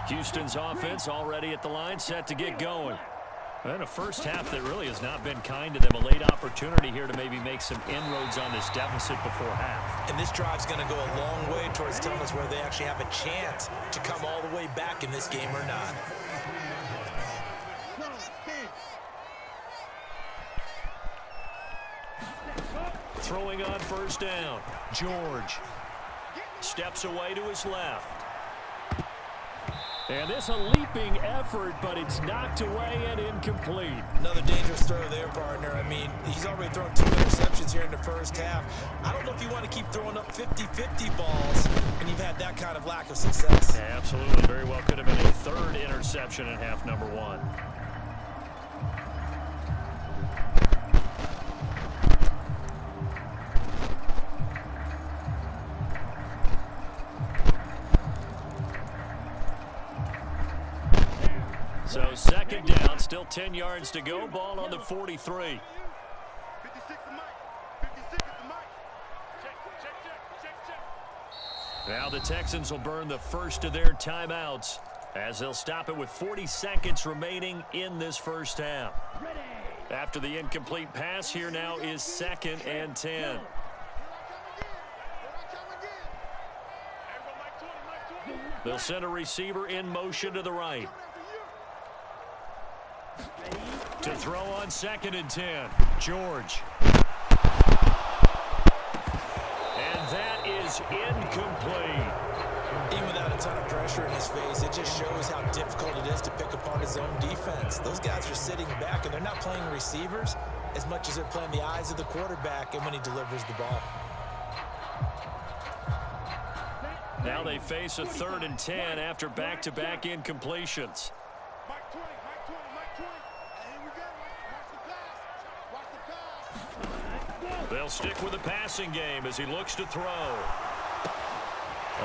Houston's offense already at the line, set to get going. And a first half that really has not been kind to them. A late opportunity here to maybe make some inroads on this deficit before half. And this drive's going to go a long way towards telling us whether they actually have a chance to come all the way back in this game or not. Throwing on first down. George steps away to his left. And this a leaping effort, but it's knocked away and incomplete. Another dangerous throw there, partner. I mean, he's already thrown 2 interceptions here in the first half. I don't know if you want to keep throwing up 50-50 balls when you've had that kind of lack of success. Yeah, absolutely. Very well could have been a 3rd interception in half number 1. So 2nd down, still 10 yards to go. Ball on the 43. Now the Texans will burn the first of their timeouts as they'll stop it with 40 seconds remaining in this first half. After the incomplete pass, here now is 2nd and 10. They'll send a receiver in motion to the right. To throw on 2nd and 10. George. And that is incomplete. Even without a ton of pressure in his face, it just shows how difficult it is to pick apart his own defense. Those guys are sitting back, and they're not playing receivers as much as they're playing the eyes of the quarterback and when he delivers the ball. Now they face a 3rd and 10 after back-to-back incompletions. They'll stick with the passing game as he looks to throw.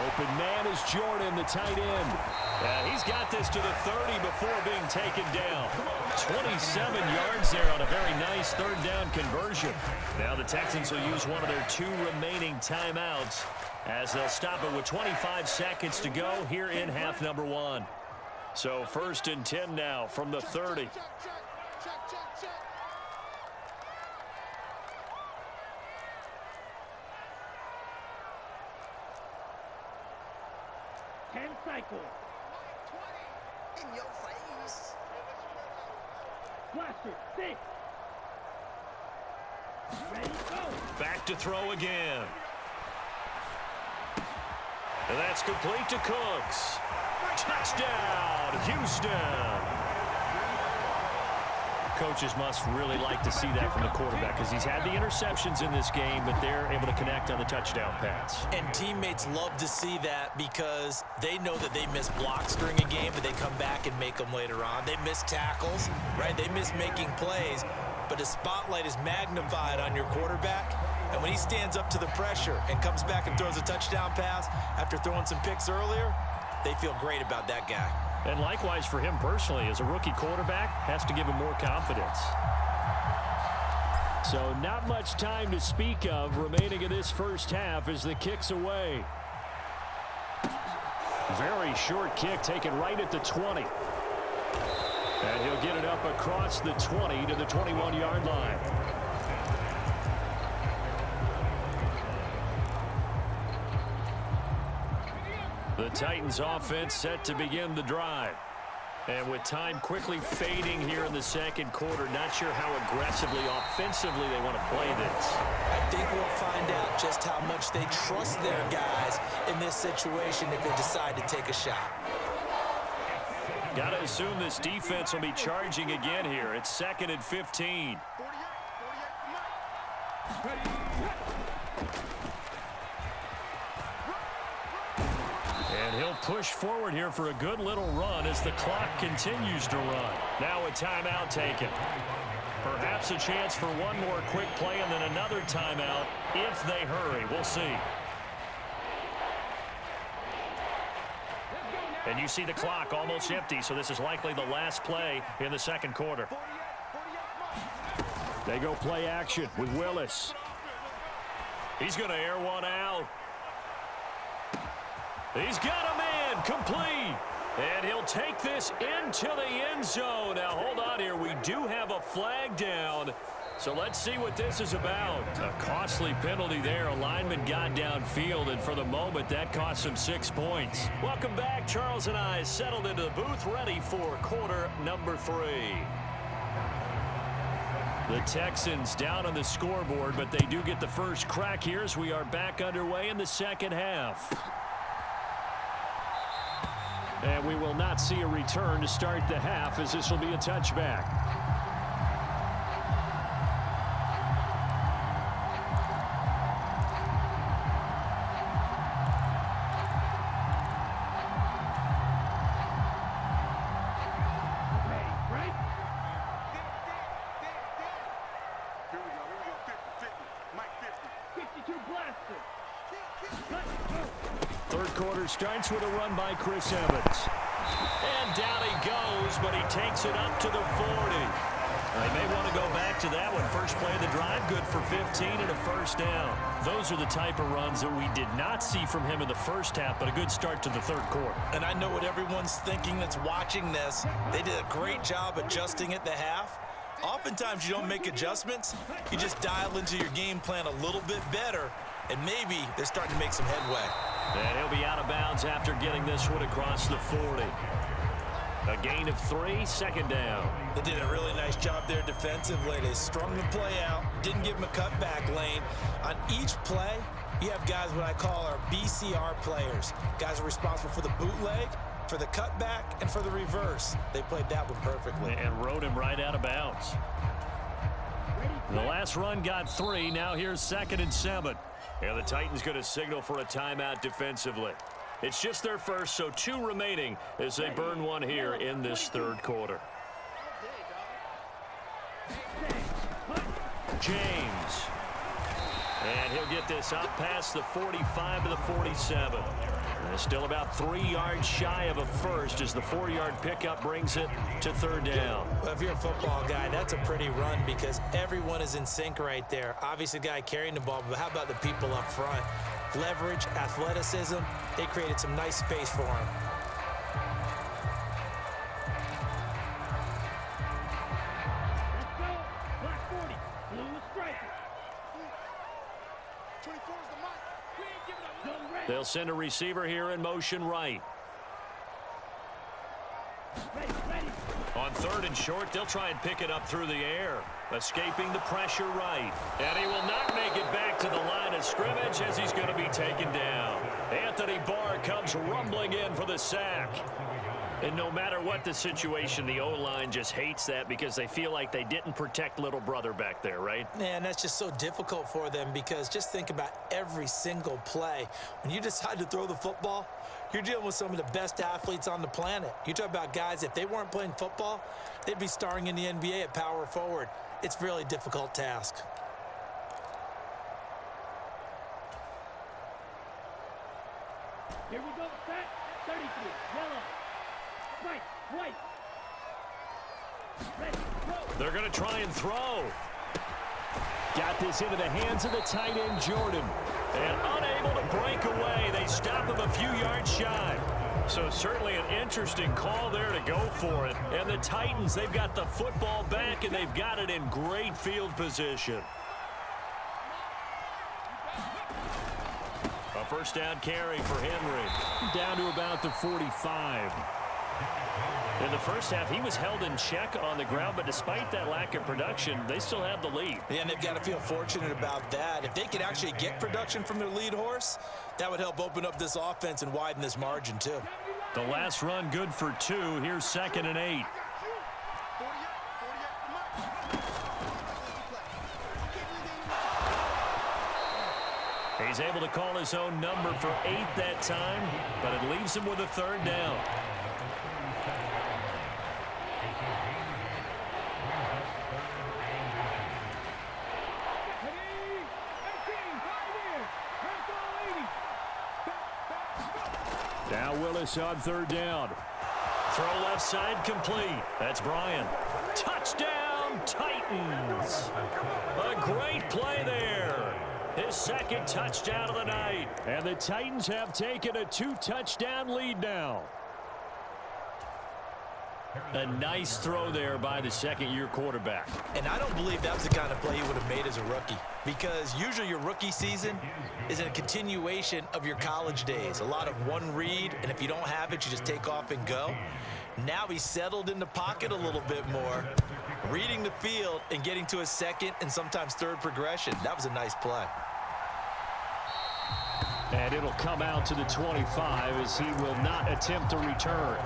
Open man is Jordan, the tight end. He's got this to the 30 before being taken down. 27 yards there on a very nice 3rd down conversion. Now the Texans will use one of their 2 remaining timeouts as they'll stop it with 25 seconds to go here in half number 1. So 1st and 10 now from the 30. Cycle. In your face. Watch it. 6. Ready, go. Back to throw again. And that's complete to Cooks. Touchdown, Houston. Coaches must really like to see that from the quarterback because he's had the interceptions in this game, but they're able to connect on the touchdown pass. And teammates love to see that because they know that they miss blocks during a game, but they come back and make them later on. They miss tackles, right? They miss making plays, but the spotlight is magnified on your quarterback. And when he stands up to the pressure and comes back and throws a touchdown pass after throwing some picks earlier, they feel great about that guy. And likewise for him personally, as a rookie quarterback, has to give him more confidence. So not much time to speak of remaining in this first half as the kick's away. Very short kick taken right at the 20. And he'll get it up across the 20 to the 21-yard line. The Titans offense set to begin the drive. And with time quickly fading here in the 2nd quarter, not sure how aggressively, offensively they want to play this. I think we'll find out just how much they trust their guys in this situation if they decide to take a shot. Got to assume this defense will be charging again here. It's 2nd and 15. And he'll push forward here for a good little run as the clock continues to run. Now a timeout taken. Perhaps a chance for one more quick play and then another timeout if they hurry. We'll see. And you see the clock almost empty, so this is likely the last play in the 2nd quarter. They go play action with Willis. He's going to air one out. He's got a man complete. And he'll take this into the end zone. Now, hold on here. We do have a flag down. So let's see what this is about. A costly penalty there. A lineman got downfield, and for the moment, that cost him 6 points. Welcome back. Charles and I settled into the booth, ready for quarter number 3. The Texans down on the scoreboard, but they do get the first crack here as we are back underway in the second half. And we will not see a return to start the half, as this will be a touchback. Third quarter starts with a run by Chris Evans. And down he goes, but he takes it up to the 40. They may want to go back to that one. First play of the drive, good for 15 and a first down. Those are the type of runs that we did not see from him in the first half, but a good start to the third quarter. And I know what everyone's thinking that's watching this. They did a great job adjusting at the half. Oftentimes you don't make adjustments. You just dial into your game plan a little bit better, and maybe they're starting to make some headway. And he'll be out of bounds after getting this one across the 40. A gain of 3, second down. They did a really nice job there defensively. They strung the play out, didn't give him a cutback lane. On each play, you have guys what I call our BCR players. Guys are responsible for the bootleg, for the cutback, and for the reverse. They played that one perfectly. And rode him right out of bounds. The last run got 3. Now here's 2nd and 7. And the Titans going to signal for a timeout defensively. It's just their first, so 2 remaining as they burn one here in this third quarter. James. And he'll get this up past the 45 to the 47. And still about 3 yards shy of a first as the 4-yard pickup brings it to third down. Well, if you're a football guy, that's a pretty run because everyone is in sync right there. Obviously, the guy carrying the ball, but how about the people up front? Leverage, athleticism, they created some nice space for him. Let's go. Black 40. Blue is striker. 24 is the mark. We ain't giving up. Zone ready. They'll send a receiver here in motion right. Ready, ready. On 3rd and short, they'll try and pick it up through the air. Escaping the pressure right. And he will not make it back to the line of scrimmage as he's going to be taken down. Anthony Barr comes rumbling in for the sack. And no matter what the situation, the O-line just hates that because they feel like they didn't protect little brother back there, right? Man, that's just so difficult for them because just think about every single play. When you decide to throw the football, you're dealing with some of the best athletes on the planet. You talk about guys, if they weren't playing football, they'd be starring in the NBA at power forward. It's a really difficult task. Here we go. Set. 33. Yellow. White. White. Ready. Go. They're going to try and throw. Got this into the hands of the tight end, Jordan. And unable to break away. They stop him a few yards shy. So certainly an interesting call there to go for it. And the Titans, they've got the football back, and they've got it in great field position. A first down carry for Henry. Down to about the 45. In the first half, he was held in check on the ground, but despite that lack of production, they still have the lead. Yeah, and they've got to feel fortunate about that. If they could actually get production from their lead horse, that would help open up this offense and widen this margin, too. The last run good for 2. Here's 2nd and 8. He's able to call his own number for 8 that time, but it leaves him with a third down. Now Willis on third down. Throw left side complete. That's Bryant. Touchdown, Titans. A great play there. His 2nd touchdown of the night. And the Titans have taken a 2-touchdown lead now. A nice throw there by the second-year quarterback. And I don't believe that was the kind of play he would have made as a rookie, because usually your rookie season is a continuation of your college days. A lot of one read, and if you don't have it, you just take off and go. Now he's settled in the pocket a little bit more, reading the field and getting to a second and sometimes third progression. That was a nice play. And it'll come out to the 25 as he will not attempt to return.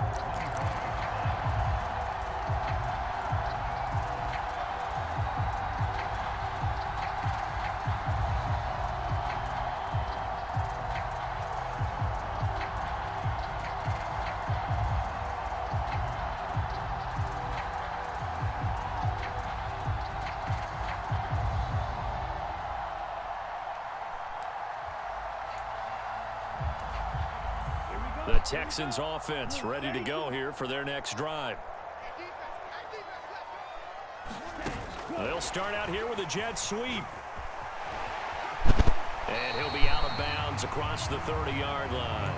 The Texans offense ready to go here for their next drive. They'll start out here with a jet sweep. And he'll be out of bounds across the 30-yard line.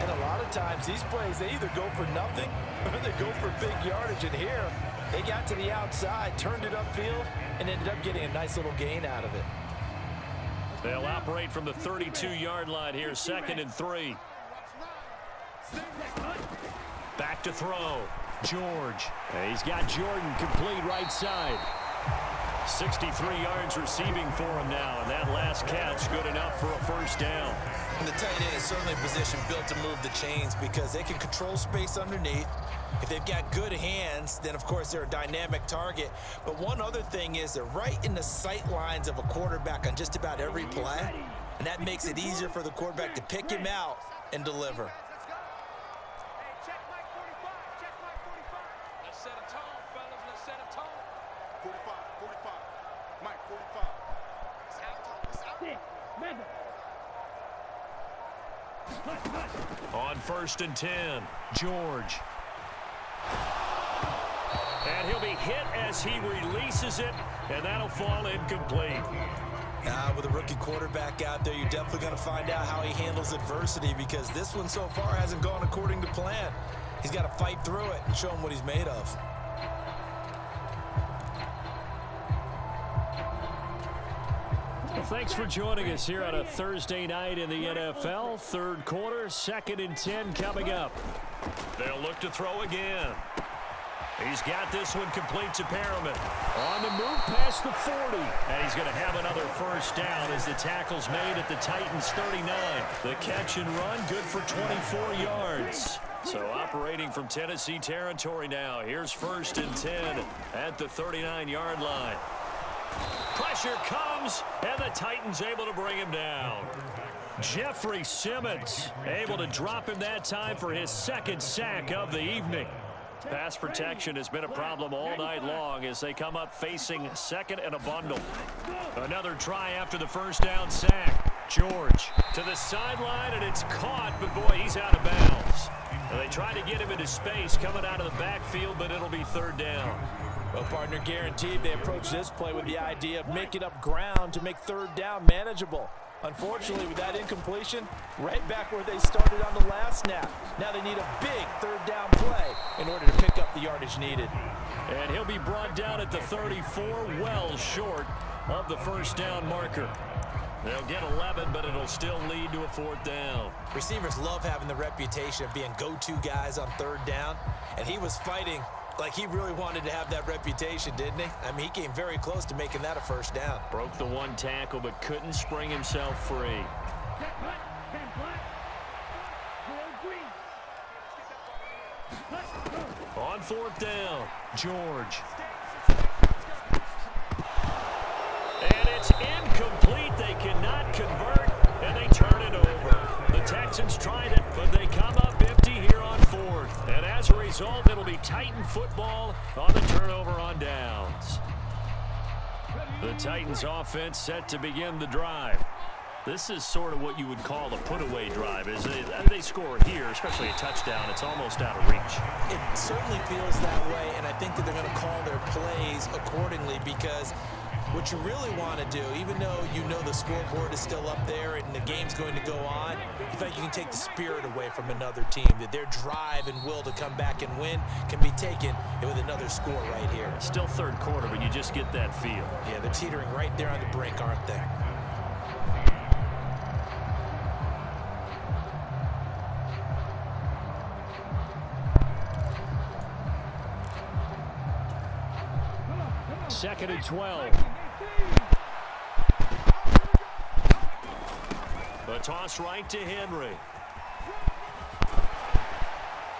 And a lot of times these plays, they either go for nothing or they go for big yardage. And here, they got to the outside, turned it upfield, and ended up getting a nice little gain out of it. They'll operate from the 32-yard line here, 2nd and 3. Back to throw. George. He's got Jordan complete right side. 63 yards receiving for him now, and that last catch good enough for a first down. And the tight end is certainly a position built to move the chains because they can control space underneath. If they've got good hands, then of course they're a dynamic target. But one other thing is they're right in the sight lines of a quarterback on just about every play, and that makes it easier for the quarterback to pick him out and deliver. On 1st and 10, George. And he'll be hit as he releases it, and that'll fall incomplete. With a rookie quarterback out there, you're definitely going to find out how he handles adversity because this one so far hasn't gone according to plan. He's got to fight through it and show him what he's made of. Well, thanks for joining us here on a Thursday night in the NFL. Third quarter, 2nd and 10 coming up. They'll look to throw again. He's got this one complete to Perriman. On the move past the 40. And he's going to have another first down as the tackle's made at the Titans' 39. The catch and run good for 24 yards. So operating from Tennessee territory now. Here's 1st and 10 at the 39-yard line. Pressure comes, and the Titans able to bring him down. Jeffrey Simmons able to drop him that time for his 2nd sack of the evening. Pass protection has been a problem all night long as they come up facing 2nd and a bundle. Another try after the first down sack. George to the sideline, and it's caught, but boy, he's out of bounds. And they try to get him into space coming out of the backfield, but it'll be 3rd down. Well, partner, guaranteed they approach this play with the idea of making up ground to make 3rd down manageable. Unfortunately, with that incompletion, right back where they started on the last snap. Now they need a big 3rd down play in order to pick up the yardage needed. And he'll be brought down at the 34, well short of the first down marker. They'll get 11, but it'll still lead to a 4th down. Receivers love having the reputation of being go-to guys on 3rd down, and he was fighting like he really wanted to have that reputation, didn't he? I mean, he came very close to making that a first down. Broke the one tackle, but couldn't spring himself free. On 4th down, George. And it's incomplete. They cannot convert, and they turn it over. The Texans tried it, but they come up empty here on 4th. And as a result, it'll be Titan football on the turnover on downs. The Titans offense set to begin the drive. This is sort of what you would call a put-away drive. As they score here, especially a touchdown, it's almost out of reach. It certainly feels that way, and I think that they're going to call their plays accordingly because What you really want to do, even though you know the scoreboard is still up there and the game's going to go on, you think you can take the spirit away from another team, that their drive and will to come back and win can be taken with another score right here. Still third quarter, but you just get that feel. Yeah, they're teetering right there on the brink, aren't they? Second and 12. The toss right to Henry.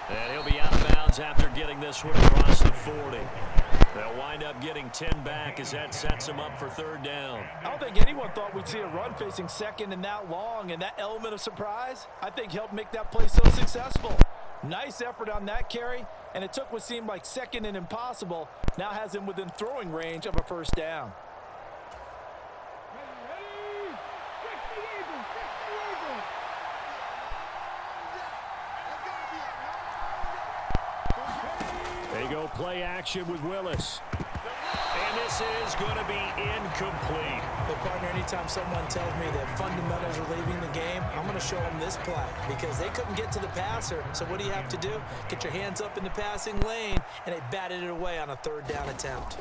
And he'll be out of bounds after getting this one across the 40. They'll wind up getting 10 back as that sets them up for third down. I don't think anyone thought we'd see a run facing second and that long, and that element of surprise, I think, helped make that play so successful. Nice effort on that carry, and it took what seemed like second and impossible, now has him within throwing range of a first down. They go play action with Willis. And this is going to be incomplete. But, partner, anytime someone tells me that fundamentals are leaving the game, I'm going to show them this play because they couldn't get to the passer. So what do you have to do? Get your hands up in the passing lane, and they batted it away on a third down attempt.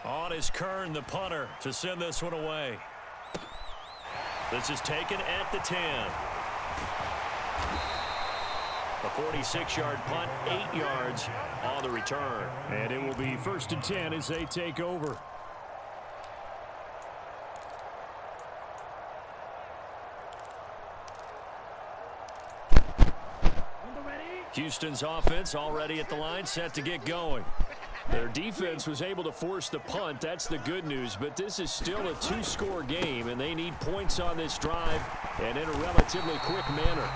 On is Kern, the punter, to send this one away. This is taken at the 10. A 46-yard punt, 8 yards on the return. And it will be first and 10 as they take over. Houston's offense already at the line, set to get going. Their defense was able to force the punt. That's the good news, but this is still a two-score game, and they need points on this drive and in a relatively quick manner.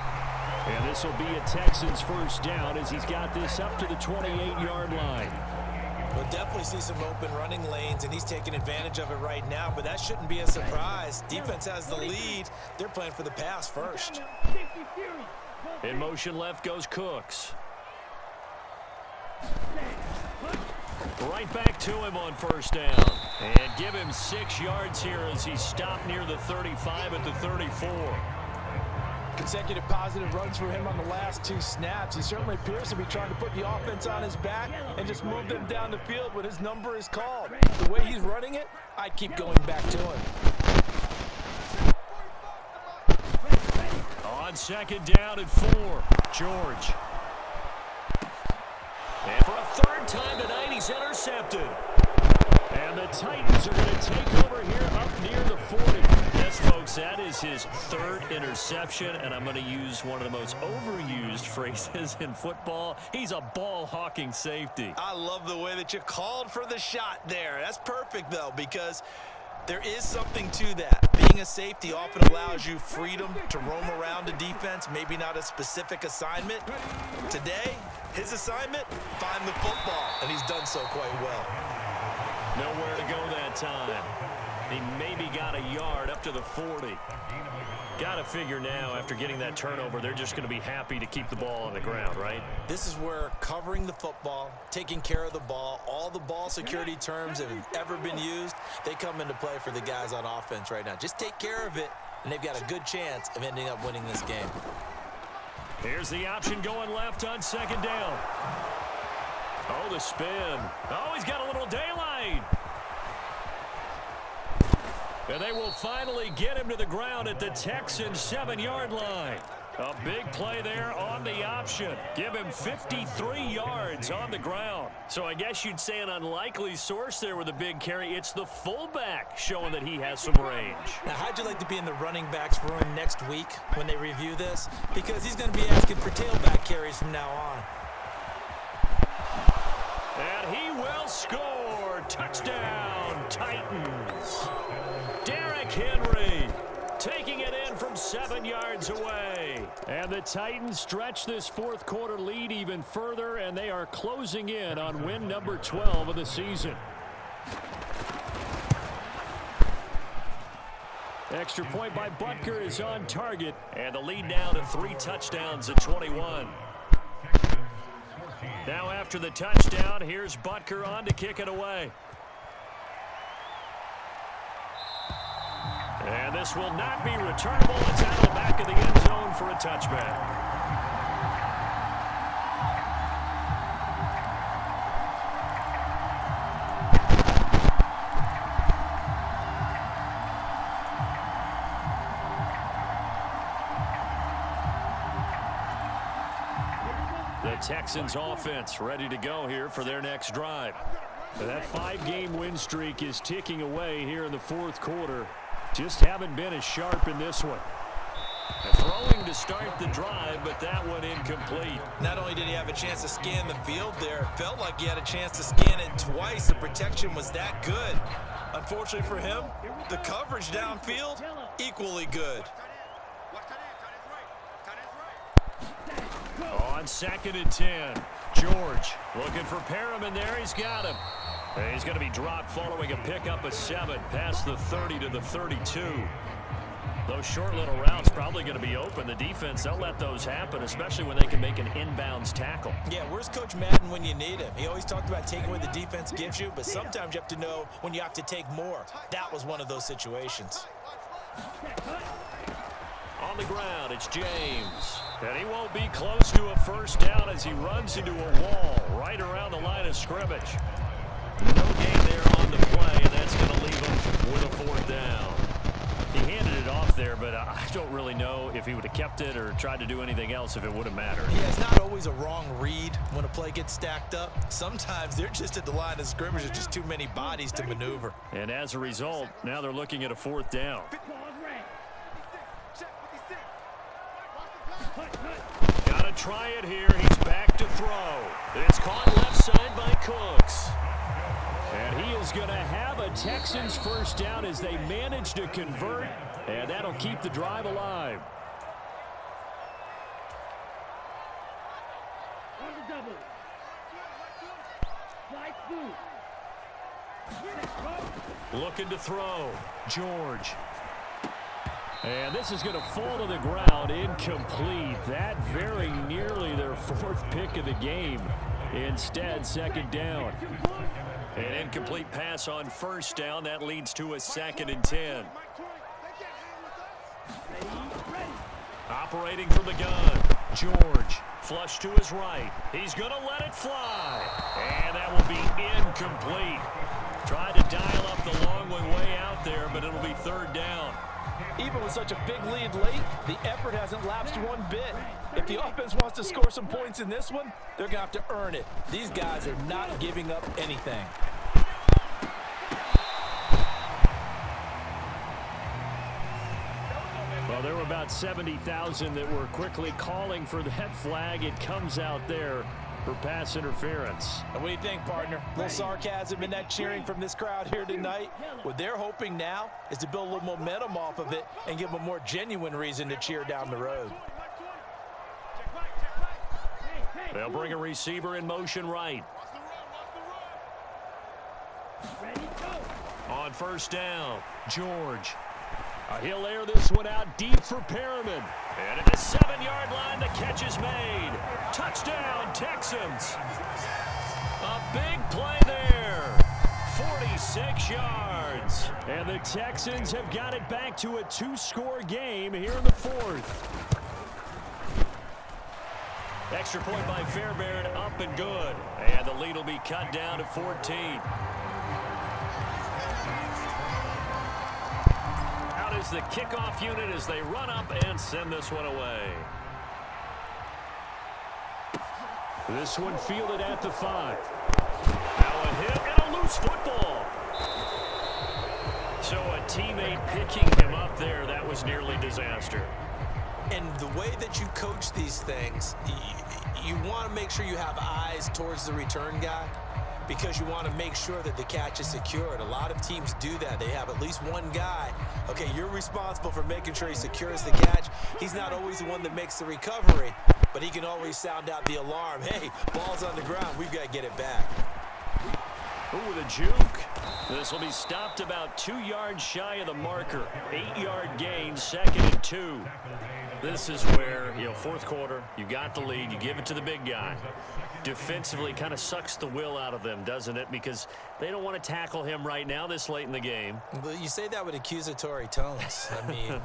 And this will be a Texans first down as he's got this up to the 28-yard line. We'll definitely see some open running lanes, and he's taking advantage of it right now, but that shouldn't be a surprise. Defense has the lead. They're playing for the pass first. In motion left goes Cooks. Right back to him on first down. And give him 6 yards here as he stopped near the 35 at the 34. Consecutive positive runs for him on the last 2 snaps. He certainly appears to be trying to put the offense on his back and just move them down the field when his number is called. The way he's running it, I'd keep going back to him. On second down and 4, George. And for a third time tonight, he's intercepted. And the Titans are going to take over here up near the 40. Yes, folks, that is his third interception, and I'm going to use one of the most overused phrases in football. He's a ball-hawking safety. I love the way that you called for the shot there. That's perfect, though, because there is something to that. Being a safety often allows you freedom to roam around a defense, maybe not a specific assignment. Today, his assignment, find the football, and he's done so quite well. Nowhere to go that time. He maybe got a yard up to the 40. Got to figure now, after getting that turnover, they're just going to be happy to keep the ball on the ground, right? This is where covering the football, taking care of the ball, all the ball security terms that have ever been used, they come into play for the guys on offense right now. Just take care of it, and they've got a good chance of ending up winning this game. Here's the option going left on second down. Oh, the spin. Oh, he's got a little daylight. And they will finally get him to the ground at the Texans' 7-yard line. A big play there on the option. Give him 53 yards on the ground. So I guess you'd say an unlikely source there with a big carry. It's the fullback showing that he has some range. Now, how'd you like to be in the running backs room next week when they review this? Because he's going to be asking for tailback carries from now on. And he will score. Touchdown, Titans. Derrick Henry taking it in from 7 yards away. And the Titans stretch this fourth quarter lead even further, and they are closing in on win number 12 of the season. Extra point by Butker is on target, and the lead now to 3 touchdowns at 21. Now after the touchdown, here's Butker on to kick it away. And this will not be returnable. It's out of the back of the end zone for a touchback. The Texans offense ready to go here for their next drive. That 5-game win streak is ticking away here in the fourth quarter. Just haven't been as sharp in this one. Throwing to start the drive, but that one incomplete. Not only did he have a chance to scan the field there, it felt like he had a chance to scan it twice. The protection was that good. Unfortunately for him, the coverage downfield, equally good. On 2nd and 10, George looking for Perriman there. He's got him. He's going to be dropped following a pickup of 7 past the 30 to the 32. Those short little routes probably going to be open. The defense, they'll let those happen, especially when they can make an inbounds tackle. Yeah, where's Coach Madden when you need him? He always talked about taking what the defense gives you, but sometimes you have to know when you have to take more. That was one of those situations. On the ground, it's James. And he won't be close to a first down as he runs into a wall right around the line of scrimmage. No gain there on the play, and that's going to leave him with a 4th down. He handed it off there, but I don't really know if he would have kept it or tried to do anything else if it would have mattered. Yeah, it's not always a wrong read when a play gets stacked up. Sometimes they're just at the line of scrimmage. There's just too many bodies to maneuver. And as a result, now they're looking at a 4th down. Got to try it here. He's back to throw. It's caught left side by Cooks. And he is going to have a Texans first down as they manage to convert, and that'll keep the drive alive. On the double. Slide through. Looking to throw. George. And this is going to fall to the ground, incomplete. That very nearly their 4th pick of the game. Instead, 2nd down. An incomplete pass on 1st down. That leads to a 2nd and 10. Operating from the gun. George, flush to his right. He's going to let it fly. And that will be incomplete. Tried to dial up the long way out there, but it'll be 3rd down. Even with such a big lead late, the effort hasn't lapsed one bit. If the offense wants to score some points in this one, they're going to have to earn it. These guys are not giving up anything. Well, there were about 70,000 that were quickly calling for that flag. It comes out there for pass interference. And what do you think, partner? A little sarcasm in that cheering from this crowd here tonight. What they're hoping now is to build a little momentum off of it and give them a more genuine reason to cheer down the road. They'll bring a receiver in motion right. On 1st down, George. He'll air this one out deep for Perriman. And at the 7-yard line, the catch is made. Touchdown, Texans. A big play there. 46 yards. And the Texans have got it back to a 2-score game here in the 4th. Extra point by Fairbairn, up and good. And the lead will be cut down to 14. Out is the kickoff unit as they run up and send this one away. This one fielded at the 5. Now a hit and a loose football. So a teammate picking him up there, that was nearly disaster. And the way that you coach these things, you want to make sure you have eyes towards the return guy because you want to make sure that the catch is secured. A lot of teams do that. They have at least one guy. Okay, you're responsible for making sure he secures the catch. He's not always the one that makes the recovery, but he can always sound out the alarm. Hey, ball's on the ground. We've got to get it back. Ooh, with a juke. This will be stopped about 2 yards shy of the marker. 8-yard gain, 2nd and 2. This is where, fourth quarter, you got the lead, you give it to the big guy. Defensively kind of sucks the will out of them, doesn't it? Because they don't want to tackle him right now this late in the game. But you say that with accusatory tones. I mean,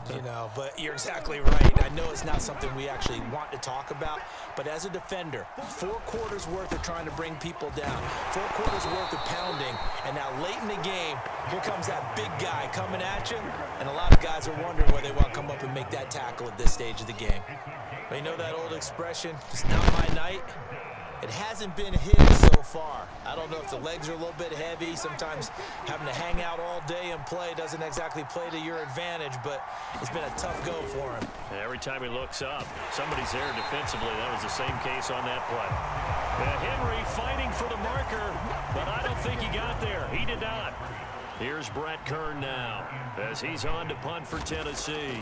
but you're exactly right. I know it's not something we actually want to talk about, but as a defender, 4 quarters worth of trying to bring people down, 4 quarters worth of pounding, and now late in the game, here comes that big guy coming at you, and a lot of guys are wondering whether they want to come up and make that tackle at this stage of the game. But you know that old expression, it's not my night? It hasn't been his so far. I don't know if the legs are a little bit heavy. Sometimes having to hang out all day and play doesn't exactly play to your advantage, but it's been a tough go for him. And every time he looks up, somebody's there defensively. That was the same case on that play. Henry fighting for the marker, but I don't think he got there. He did not. Here's Brett Kern now as he's on to punt for Tennessee.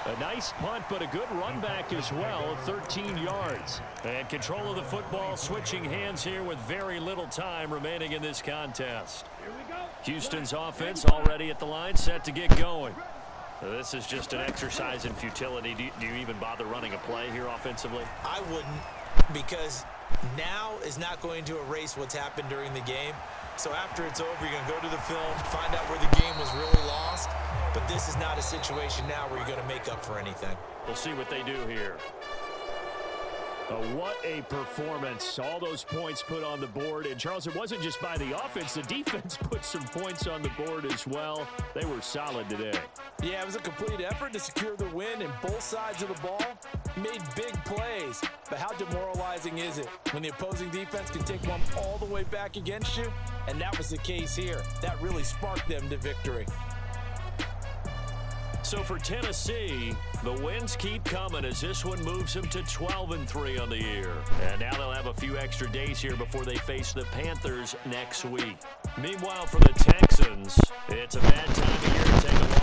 A nice punt, but a good run back as well, 13 yards. And control of the football, switching hands here with very little time remaining in this contest. Here we go. Houston's offense already at the line, set to get going. This is just an exercise in futility. Do you even bother running a play here offensively? I wouldn't, because now is not going to erase what's happened during the game. So after it's over, you're going to go to the film, find out where the game was really lost. But this is not a situation now where you're going to make up for anything. We'll see what they do here. What a performance. All those points put on the board. And, Charles, it wasn't just by the offense. The defense put some points on the board as well. They were solid today. Yeah, it was a complete effort to secure the win, and both sides of the ball made big plays. But how demoralizing is it when the opposing defense can take one all the way back against you? And that was the case here. That really sparked them to victory. So for Tennessee, the wins keep coming as this one moves them to 12-3 on the year. And now they'll have a few extra days here before they face the Panthers next week. Meanwhile, for the Texans, it's a bad time of year to take a